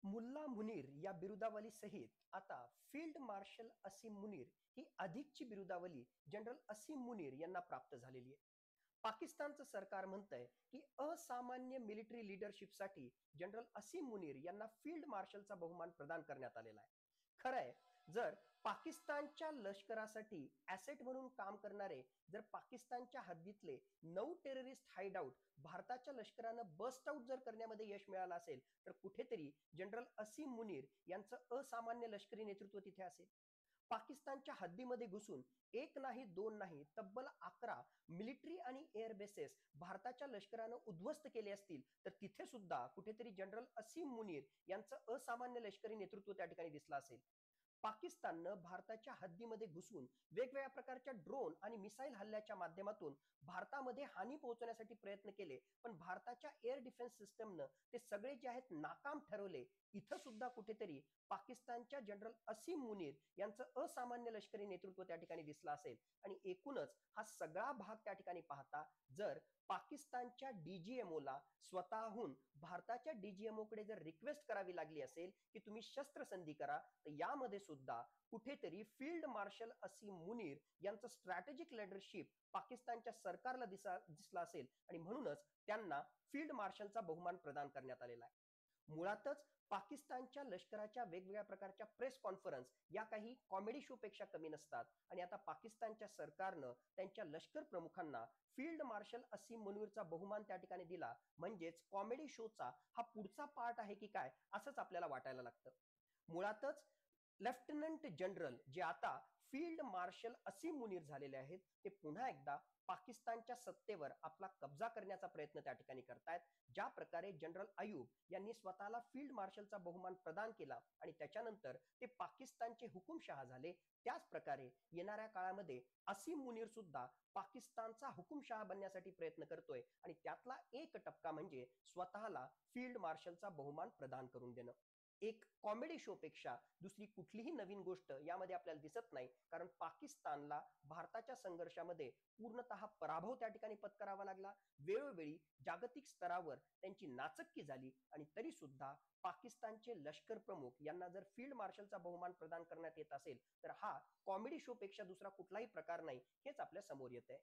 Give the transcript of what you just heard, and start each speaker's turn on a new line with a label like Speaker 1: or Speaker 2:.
Speaker 1: मुल्ला मुनीर या बिरुदावली सहित आता फील्ड मार्शल असीम मुनीर ही अधिकची बिरुदावली जनरल असीम मुनीर यांना प्राप्त झालेली आहे. पाकिस्तानचं सरकार म्हणतंय की असामान्य मिलिटरी लीडरशिपसाठी जनरल असीम मुनीर यांना फील्ड मार्शलचा बहुमान प्रदान करण्यात आलेला आहे. खरंय, जर पाकिस्तानच्या लष्करासाठी ऍसेट म्हणून काम करणारे जर पाकिस्तानच्या हद्दीतले 9 टेररिस्ट हाईडआउट भारताच्या लष्करानं बस्ट आउट जर करण्यामध्ये यश मिळालं असेल, तर कुठेतरी जनरल असीम मुनीर यांचं असामान्य लष्करी नेतृत्व तिथे असेल. पाकिस्तानच्या हद्दीमध्ये घुसून एक नाही दोन नाही तब्बल 11 मिलिटरी आणि एअर बेसेस भारताच्या लष्करानं उद्ध्वस्त केले असतील, तर तिथे सुद्धा कुठेतरी जनरल असीम मुनीर यांचं असामान्य लष्करी नेतृत्व त्या ठिकाणी दिसलं असेल. पाकिस्ताननं भारताच्या हद्दीमध्ये घुसून वेगवेगळ्या प्रकारच्या ड्रोन आणि मिसाईल हल्ल्याच्या माध्यमातून भारतामध्ये हानी पोहोचवण्यासाठी प्रयत्न केले, पण भारताच्या एअर डिफेन्स सिस्टमनं ते सगळे जे आहेत नाकाम ठरवले. इथं सुद्धा कुठेतरी पाकिस्तानच्या जनरल असीम मुनीर यांचं असामान्य लष्करी नेतृत्व त्या ठिकाणी दिसलं असेल. आणि एकूणच हा सगळा भाग त्या ठिकाणी पाहता, जर पाकिस्तानच्या डीजीएमओला स्वतःहून भारताच्या डीजीएमओ कडे जर रिक्वेस्ट करावी लागली असेल की तुम्ही शस्त्रसंधी करा, तर यामध्ये सुद्धा कुठेतरी फील्ड मार्शल असीम मुनीर यांचं स्ट्रॅटेजिक लीडरशिप पाकिस्तानच्या सरकारला दिसला असेल आणि म्हणूनच त्यांना फील्ड मार्शलचा बहुमान प्रदान करण्यात आलेला आहे. मुळातच पाकिस्तानच्या लष्कराच्या वेगवेगळ्या प्रकारच्या प्रेस कॉन्फरन्स या काही कॉमेडी शो पेक्षा कमी नसतात. आणि आता पाकिस्तानच्या सरकारनं त्यांच्या लष्कर प्रमुखांना फील्ड मार्शल असीम मुनीरचा बहुमान त्या ठिकाणी दिला, म्हणजेच कॉमेडी शोचा हा पुढचा पार्ट आहे की काय असंच आपल्याला वाटायला लागतं. मुळातच लेफ्टनंट जनरल जे आता फील्ड मार्शल असीम मुनीर झालेले आहेत, ते पुन्हा एकदा पाकिस्तानच्या सत्तेवर आपला कब्जा करण्याचा प्रयत्न त्या ठिकाणी करतायत. ज्या प्रकारे जनरल अयूब यांनी स्वतःला फील्ड मार्शलचा बहुमान प्रदान केला आणि त्याच्यानंतर ते पाकिस्तानचे हुकुमशहा झाले, त्याच प्रकारे येणाऱ्या काळामध्ये असीम मुनीर सुद्धा पाकिस्तानचा हुकुमशहा बनण्यासाठी प्रयत्न करतोय आणि त्यातला एक टप्पा म्हणजे स्वतःला फील्ड मार्शलचा बहुमान प्रदान करून देणं. एक कॉमेडी शो पेक्षा दुसरी कुठलीही नवीन गोष्ट यामध्ये आपल्याला दिसत नाही, कारण पाकिस्तानला भारताच्या संघर्षामध्ये पूर्णतः पराभव त्या ठिकाणी पत्करावा लागला. वेळोवेळी जागतिक स्तरावर त्यांची नाचक्की झाली आणि तरी सुद्धा पाकिस्तानचे लष्कर प्रमुख यांना जर फील्ड मार्शलचा बहुमान प्रदान करण्यात येत असेल, तर हा कॉमेडी शो पेक्षा दुसरा कुठलाही प्रकार नाही, हेच आपल्या समोर येत आहे.